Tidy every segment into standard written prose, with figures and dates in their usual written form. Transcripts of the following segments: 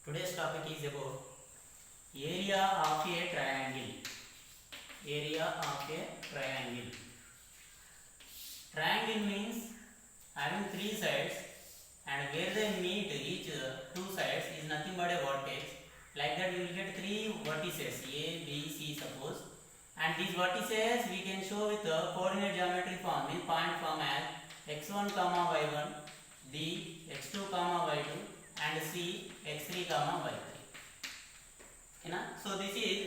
Today's topic is about area of a triangle. Area of a triangle. Triangle means having three sides, and where they meet each two sides is nothing but a vertex. Like that we will get three vertices A, B, C suppose, and these vertices we can show with the coordinate geometry form in point form as x1 comma y1, D x2 comma y2, and C x3 comma y3. So this is,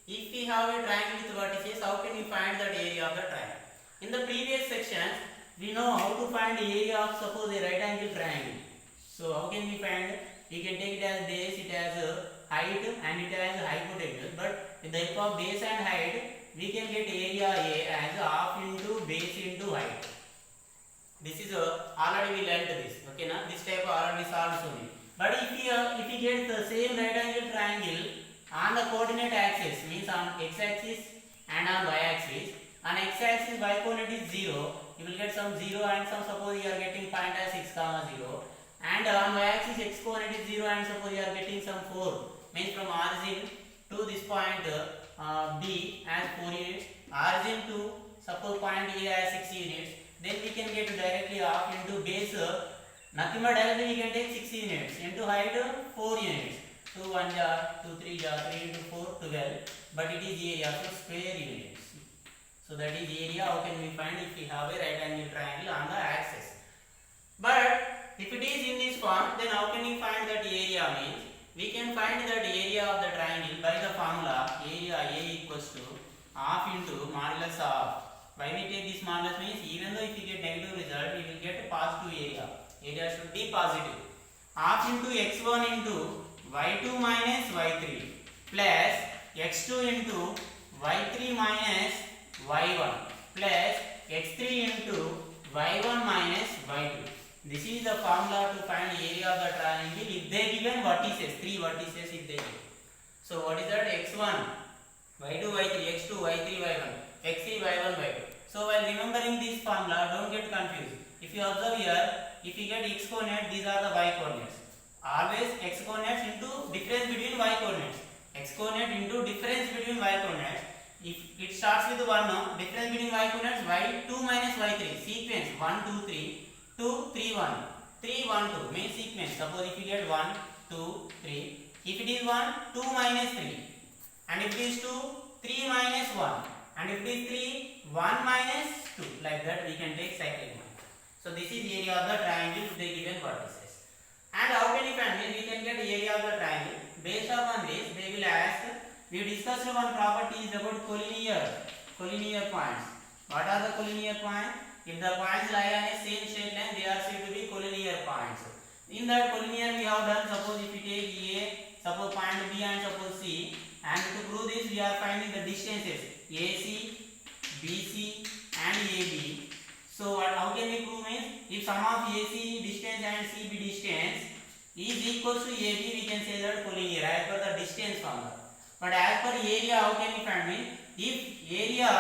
if we have a triangle with vertices, how can we find that area of the triangle? In the previous sections, we know how to find the area of suppose a right angle triangle. So how can we find? We can take it as base, it has a height, and it has hypotenuse. But with the help of base and height, we can get area A as half into base into height. This is already we learnt this. Okay, now this type already solved so many. But if we get the same right angle triangle on the coordinate axis, means on x-axis and on y-axis. On x-axis y coordinate is 0. You will get some 0 and some suppose you are getting point as 6 comma 0. And on y-axis x coordinate is 0 and suppose you are getting some 4. Means from origin to this point B as 4 units. Origin to suppose point A as 6 units. Then we can get directly half into base. Nothing but directly we can take 6 units. Into height 4 units. 2 1 jar, 2 3 jar, 3 into 4 12. But it is area, so square units. So that is area. How can we find if we have a right angle triangle on the axis? But if it is in this form, then how can we find that area? Means we can find that area of the triangle by the formula area A equals to half into modulus of. Why we take this modulus means even though if we get negative result, we will get a positive area. Area should be positive. Half into x1 into y2 minus y3 plus x2 into y3 minus y1 plus x3 into y1 minus y2. This is the formula to find area of the triangle if they given vertices, three vertices if they give. So what is that? x1, y2, y3, x2, y3, y1, x3, y1, y2. So while remembering this formula, don't get confused. If you observe here, if you get x coordinate, these are the y coordinates. Always x coordinates into difference between y coordinates. X coordinate into difference between y coordinates. If it starts with 1, difference between y coordinates y2 minus y3. Sequence 1, 2, 3, 2, 3, 1. 3, 1, 2 means sequence. Suppose if you get 1, 2, 3. If it is 1, 2 minus 3. And if it is 2, 3 minus 1. And if it is 3, 1 minus 2. Like that we can take cyclic one. So this is area of the triangle if they given vertices. And how can we find? We can get area of the triangle. Based upon this, they will ask. We discussed one property is about collinear points. What are the collinear points? If the points lie on a same straight line, they are said to be collinear points. In that collinear, we have done. Suppose if we take A, suppose point B and suppose C, and to prove this, we are finding the distances AC, BC, and AB. So how can we prove means if sum of AC distance and CB distance is equals to AB, we can say that collinear as per the distance formula. But as per area, how can we find means if area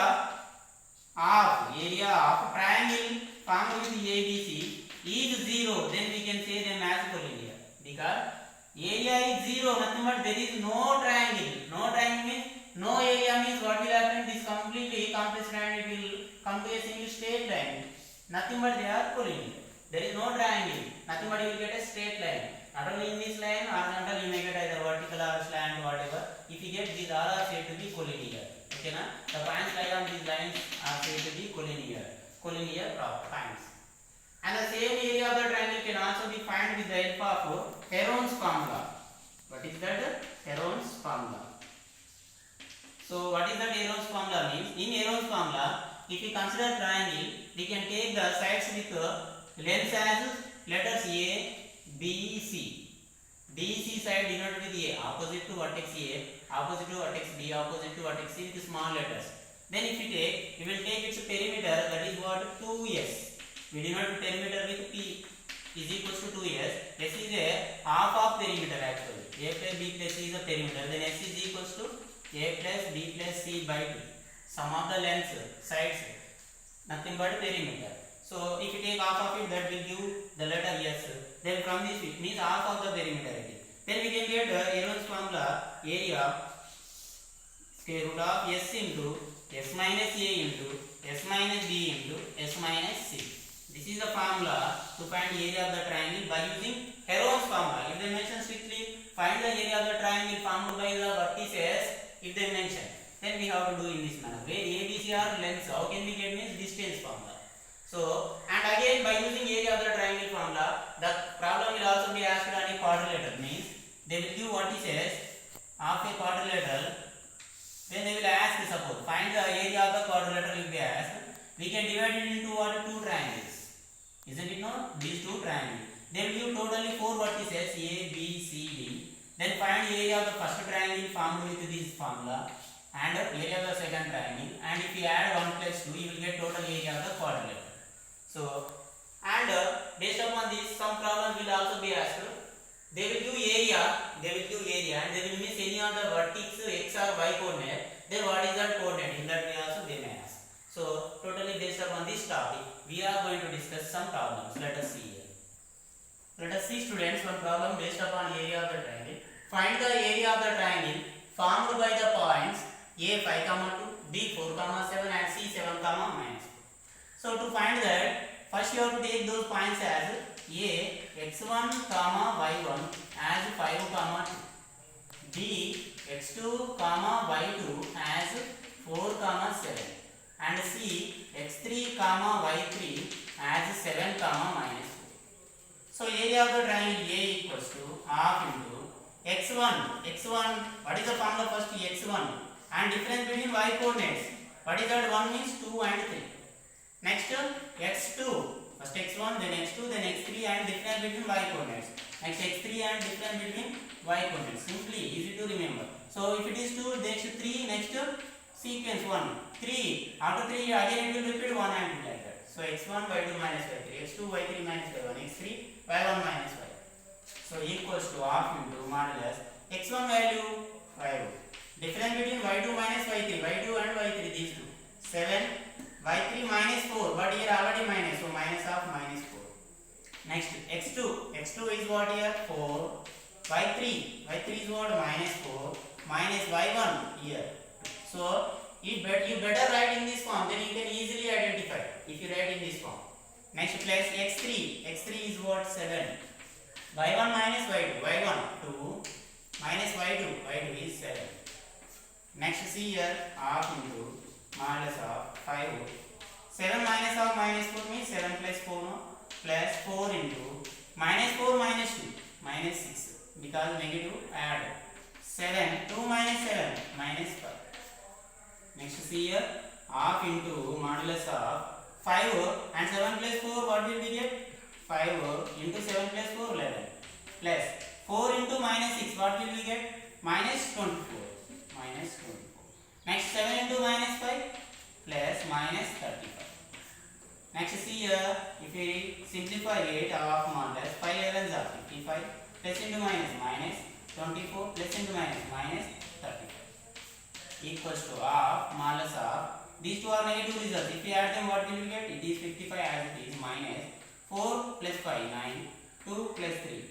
of triangle formed with ABC is 0, then we can say them as collinear. Because area is 0, nothing but there is no triangle. No triangle means no area means what will happen? This completely complex triangle will come to a single straight line. Nothing but they are collinear. There is no triangle. Nothing but you will get a straight line. Not only in this line, horizontal you may get either vertical or slant, whatever. If you get these all are said to be collinear. Okay, na? The points lie on these lines are said to be collinear. Collinear points. And the same area of the triangle can also be found with the help of Heron's formula. What is that? Heron's formula. So what is that Heron's formula means? In Heron's formula, if we consider triangle, we can take the sides with lengths as letters A, B, C. BC side denoted with A, opposite to vertex A, opposite to vertex B, opposite to vertex C with small letters. Then if we will take its perimeter, that is what? 2S. We denote perimeter with P is equals to 2S. S is a half of perimeter actually. A plus B plus C is a perimeter. Then S is equals to A plus B plus C by 2. Sum of the lengths, sides, nothing but perimeter. So if you take half of it, that will give the letter S. Then from this it means half of the perimeter it is. Then we can get Heron's formula, area square root of s into s minus a into s minus b into s minus c. This is the formula to find area of the triangle by using Heron's formula. If they mention strictly find the area of the triangle formed by the vertices, if they mention, then we have to do in this manner. Where a, b, c are lengths, how can we get means distance formula. So, and again by using area of the triangle formula, the problem will also be asked on a quadrilateral, means they will give vertices of a quadrilateral. Then they will ask, suppose find the area of the quadrilateral will be asked. We can divide it into what? Two triangles. Isn't it no? These two triangles. They will give totally four vertices A, B, C, D. Then find area of the first triangle formed with this formula and area of the second triangle. And if you add 1 plus 2, you will get total area of the quadrilateral. So, and based upon this, some problems will also be asked. They will give area, and they will miss any of the vertex x or y coordinate. Then what is that coordinate? In that way also they may ask. So totally based upon this topic, we are going to discuss some problems. Let us see here. Let us see, students, one problem based upon area of the triangle. Find the area of the triangle formed by the points a 5, 2, b 4, 7 and c 7, minus 4. So to find that, first you have to take those points as a x1, y1 as 5, 2, b x2, y2 as 4, 7 and c x3, y3 as 7, minus 4. So area of the triangle A equals to half into x1, what is the formula first? X1 and difference between y coordinates, what is that? 1 means 2 and 3. Next x2, first x1, then x2, then x3 and difference between y coordinates. Next x3 and difference between y coordinates. Simply easy to remember. So if it is 2, next 3, next sequence 1, 3. After 3 again it will repeat 1 and 2 like that. So x1, y2 minus y3, x2, y3 minus y1, x3, y1 minus y. So equals to half into modulus x1 value 5. Difference between y2 minus y3, y2 and y3, these two. 7, y3 minus 4, but here already minus, so minus half minus 4. Next x2 is what here? 4. y3 is what? Minus 4 minus y1 here. So you better write in this form, then you can easily identify if you write in this form. Next place x3 is what? 7. y1 minus y2, y1 2 minus y2 is 7. Next see here, half into modulus of 5. 7 minus half minus 4 means 7 plus 4 no? Plus 4 into minus 4 minus 2 minus 6 because negative add 7, 2 minus 7 minus 5. Next see here, half into modulus of 5 and 7 plus 4, what will we get? 5 into 7 plus 4, 11 plus 4 into minus 6, what will we get? Minus 24. Next 7 into minus 5 plus minus 35. Next see here, if we simplify it, half modulus 5 11s are 55 plus into minus 24 plus into minus 35 equals to half modulus of, these two are negative results. If we add them, what will we get? It is 55 as it is minus 4 plus 5 9, 2 plus 3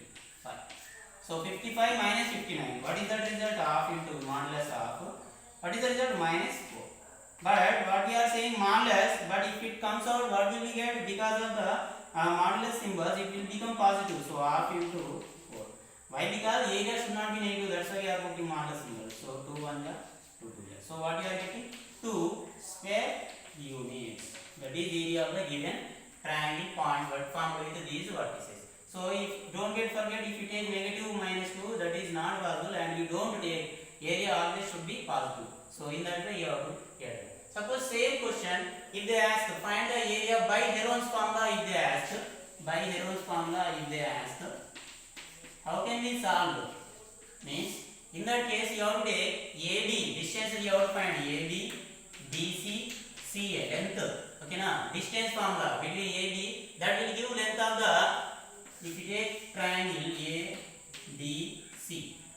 5. So 55 minus 59, what is that result? Half into modulus of, what is the result? Minus 4. But what we are saying modulus, but if it comes out, what will we get? Because of the modulus symbols, it will become positive. So half into 4. Why? Because area should not be negative, that's why we are putting modulus symbol. So 2 1 2 2. So what you are getting? 2 square units. That is area of the given triangle point formed with these vertices. So if don't forget, if you take negative minus 2, that is not possible, and you don't take area, always should be positive. So in that way you have to get it. Suppose same question, if they ask find the area by Heron's formula, if they ask how can we solve? Means in that case you have to take AB, distance you have to find AB, BC, CA, length. Okay na? Distance formula between AB, that will give length of the, if you take triangle ABC.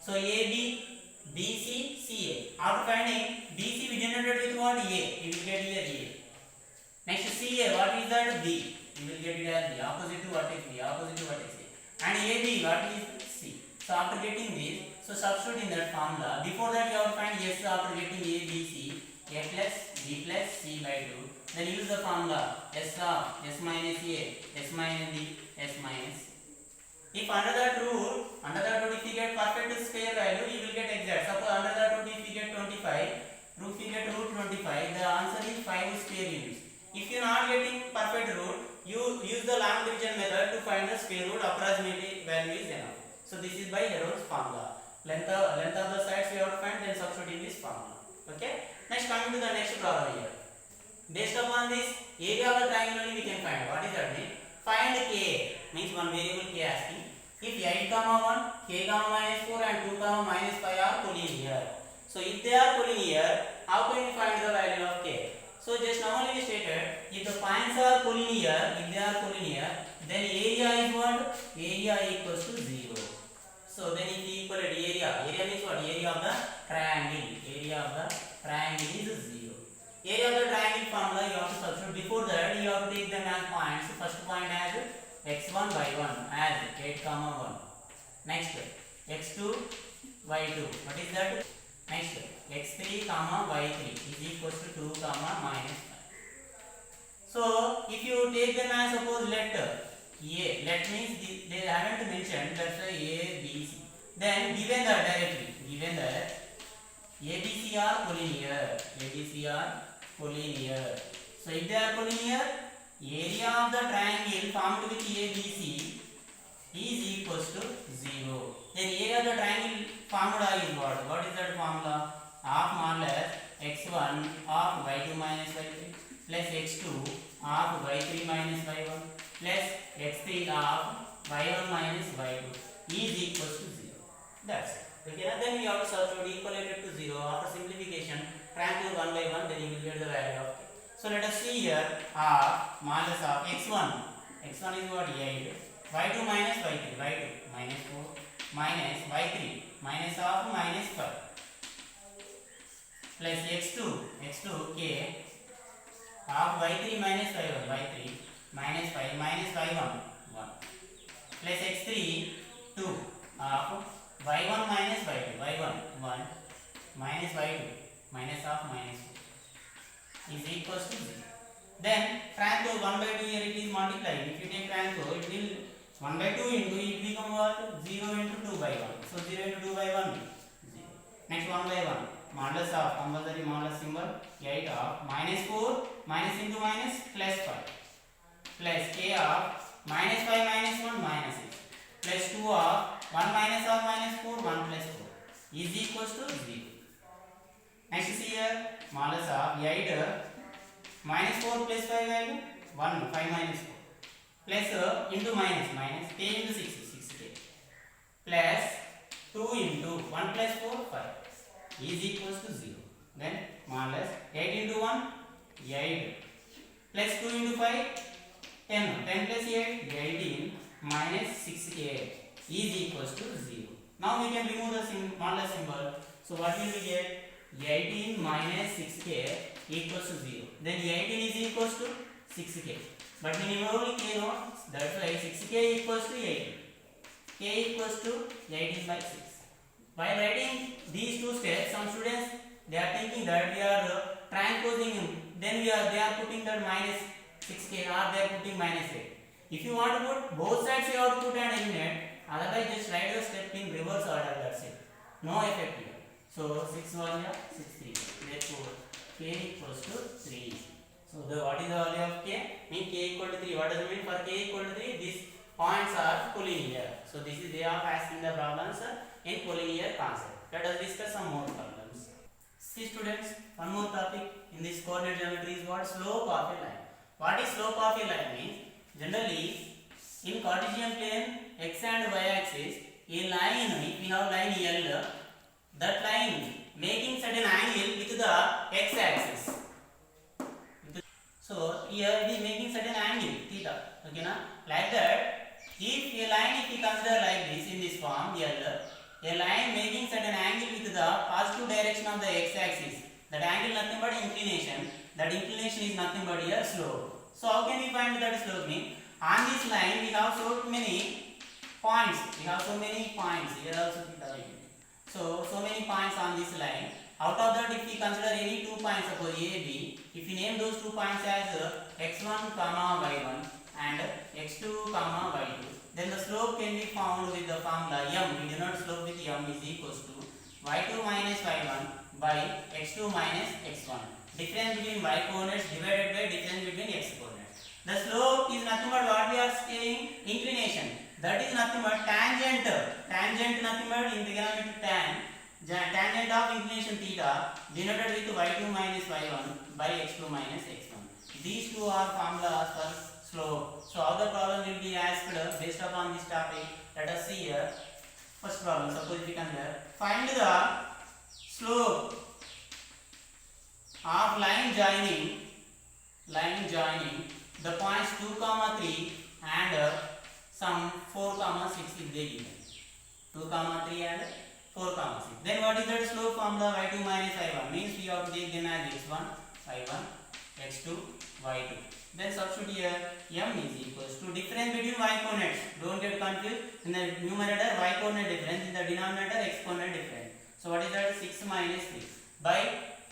So AB, BC, CA. After finding BC, we denoted with what? A. You will get here A. Next CA, what is that? B. You will get it as B. Opposite to what is B? Opposite to what is A. And AB, what is C? So after getting this, so substitute in that formula. Before that you have to find S after getting A, B, C, A plus B plus C by 2. Then use the formula S of S minus A, S minus B, S minus C. If under that rule if you get perfect square value, you will get exact. Suppose under that rule if you get 25, if you get root 25, the answer is 5 square units. If you are not getting perfect root, you use the long division method to find the square root. Approximately value is enough. So this is by Heron's formula. Length of the sides we have to find, then substitute in this formula. Okay. Next, coming to the next problem here. Based upon this area of the triangle only we can find. What is that mean? Find k, means one variable k asking. If 8, 1, k, minus 4 and 2, minus 5 are collinear. So if they are collinear, how can we find the value of k? So just now only we stated, if the points are collinear, then area is what? Area equals to 0. So then if equal to area means what? Area of the triangle. Area of the triangle is 0. Area of the triangle formula you have to substitute. Before that you have to take them as points. So first point as x1 y1 as 8, 1. Next x2 y2. What is that? Next x3 y3 is equals to 2 minus 5. So if you take them as suppose let A, let means they haven't mentioned, that's why A, B, C. Then given that ABC are collinear. So if they are collinear, area of the triangle formed with ABC is equals to 0. Then area of the triangle formula is what? What is that formula? Half more or less x1 of y2 minus y3 plus x2 of y3 minus y1 plus x3 of y1 minus y2 is equals to 0. That's it. Okay, and then we have to substitute equalated to 0. After simplification, triangle 1 by 1, then you will get the value of k. So let us see here modulus of x1 is what? 8, y2 minus y3, y2 minus 4 minus y3 minus of minus 5 plus x2 k of y3 minus y1, y3 minus 5 minus y1 1 plus x3 2 of y1 minus y2, y1 1 minus y2 minus of minus 4 is equals to 0. Then transpose 1 by 2 here it is multiplying. If you take transpose, it will 1 by 2 into it become what? 0 into 2 by 1. So 0 into 2 by 1 0. Next 1 by 1 modulus of compulsory modulus symbol 8 of minus 4 minus into minus plus 5 plus k of minus 5 minus 1 minus 6 plus 2 of 1 minus of minus 4 1 plus 4 is equals to 0. Next see here modulus of 8 minus 4 plus 5 value 1 5 minus 4 plus into minus k into 6k plus 2 into 1 plus 4 5 is equals to 0. Then modulus 8 into 1 8 plus 2 into 5 10 plus 8 18 minus 6k is equals to 0. Now we can remove the modulus symbol. So what will we get? 18 minus 6k equals to 0. Then 18 is equals to 6k. But we need only k, no? That's why 6k equals to 18. K equals to 18 by 6. While writing these two steps, some students they are thinking that we are transposing, then they are putting that minus 6k or they are putting minus 8. If you want to put both sides, you have to put an eliminate. Otherwise, just write the step in reverse order. That's it. No effect here. So 6 1 6 3. Therefore, k equals to 3. So what is the value of k? Mean k equal to 3. What does it mean for k equal to 3? These points are collinear. So this is they are asking the problems in collinear concept. Let us discuss some more problems. See students, one more topic in this coordinate geometry is what? Slope of a line. What is slope of a line means? Generally, in Cartesian plane x and y axis, a line, if we have line L, that line making certain angle with the x axis. So here it is making certain angle theta. Okay, na? Like that, if a line if we consider like this in this form L, a line making certain angle with the positive direction of the x axis, that angle nothing but inclination. That inclination is nothing but a slope. So how can we find that slope? On this line we have so many points. We have so many points. Here also theta will be. So many points on this line. Out of that, if we consider any 2 points, suppose A, B, if we name those 2 points as x1, y1 and x2, y2, then the slope can be found with the formula m. We denote slope with m is equals to y2 minus y1 by x2 minus x1. Difference between y coordinates divided by difference between x coordinates. The slope is nothing but what we are saying, inclination. That is nothing but tangent. Tangent nothing but in trigonometry tangent of inclination theta denoted with y2 minus y1 by x2 minus x1. These two are formulas for slope. So how the problem will be asked based upon this topic. Let us see here. First problem, suppose we consider find the slope of line joining the points 2, 3 and some 4, 6 is they given. 2, 3 and 4, 6. Then what is that slope formula? y2 minus y1 means we have to take them as x1, y1, x2, y2. Then substitute here m is equals to difference between y coordinates. Don't get confused. In the numerator y coordinate difference, in the denominator x coordinate difference. So what is that? 6 minus 3 by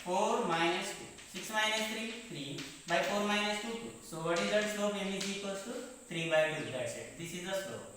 4 minus 2. 6 minus 3, 3 by 4 minus 2, 2. So what is that slope? M is equals to 3 by 2. That's it. This is the slope.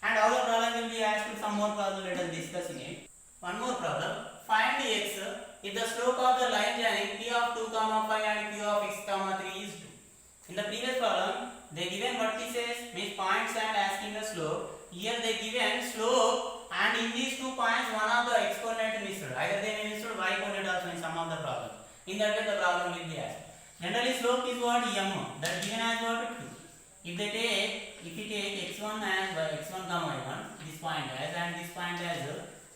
And all the problem will be asked with some more problem. Let us discuss in it. One more problem. Find x if the slope of the line joining p of 2, 5 and p of x, 3 is 2. In the previous problem, they given vertices means points and asking the slope. Here they given slope and in these 2 points one of the x coordinate missed. Either they may miss y coordinate also in some of the problem. In that way the problem will be asked. Generally slope is what? M. That given as what? 2. If you take x1 as x1, y1, this point as and this point as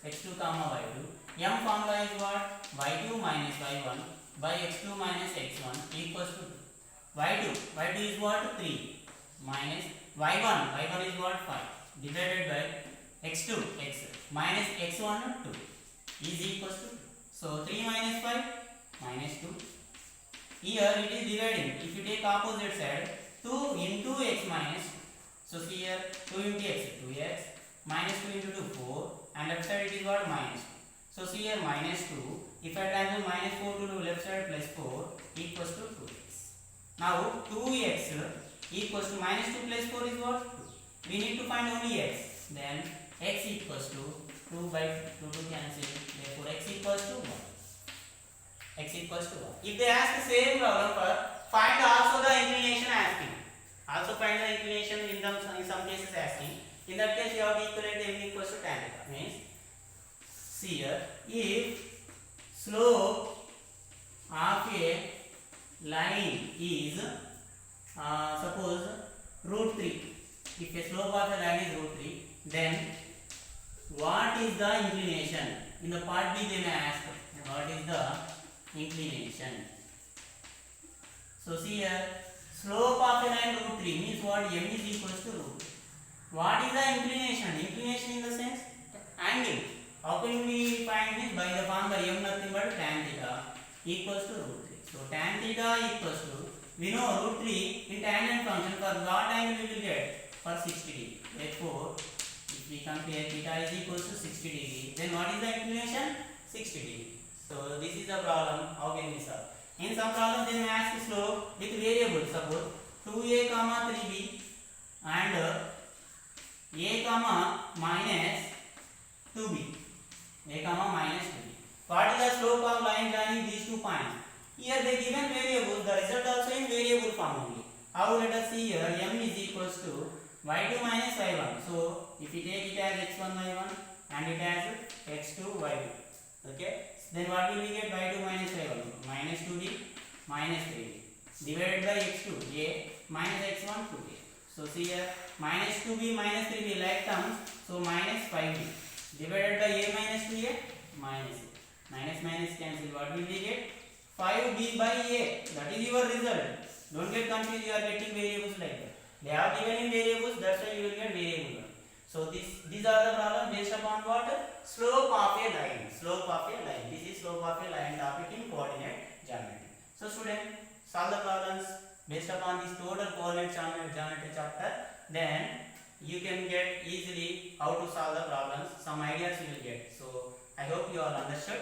x2, y2, m formula is what? y2 minus y1 by x2 minus x1 equals to 2. y2 is what? 3 minus y1 is what? 5 divided by x2 x minus x1 2 is equals to 2. So 3 minus 5 minus 2. Here it is dividing. If you take opposite side, 2 into x minus 2. So see here 2 into x, 2x minus 2 into 2, 4 and left side it is what? Minus 2. So see here minus 2. If I transfer minus 4 to left side plus 4 equals to 2x. Now 2x equals to minus 2 plus 4 is what? 2. We need to find only x. Then x equals to 2 by 2 to cancel. Therefore x equals to 1. X equals to 1. If they ask the same problem for find also the inclination asking. Also find the inclination in some cases asking. In that case you have to equate m equals to tan theta. Means see here if slope of a line is suppose root 3. If a slope of a line is root 3, then what is the inclination? In the part B they may ask what is the inclination. So see here slope of a line root 3 means what? M is equals to root. What is the inclination? Inclination in the sense angle. How can we find this? By the formula m nothing but tan theta equals to root 3. So tan theta equals to, we know root 3 in tangent function for what angle we will get? For 60 degree. Therefore if we compare theta is equals to 60 degree, then what is the inclination? 60 degree. So this is the problem. How can we solve? In some problem they may ask slope with variables. Suppose 2a, 3b and a, minus 2b. a, minus 2b. What is the slope of line joining these 2 points? Here they given variables. The result also in variable form only. How? Let us see here. M is equals to y2 minus y1. So if we take it as x1, y1 and it as x2, y2. Okay. Then what will we get? y2 minus y1 minus 2b minus 3b divided by x2 a minus x1 2a. So see here minus 2b minus 3b like terms. So minus 5b divided by a minus 2a minus a. Minus cancel. What will we get? 5b by a. That is your result. Don't get confused. You are getting variables like that. They are given in variables. That's why you will get variable. So these are the problems based upon what? Slope of a line. Slope of a line. This is slope of a line topic in coordinate geometry. So student, solve the problems based upon this total coordinate geometry chapter. Then you can get easily how to solve the problems. Some ideas you will get. So I hope you all understood.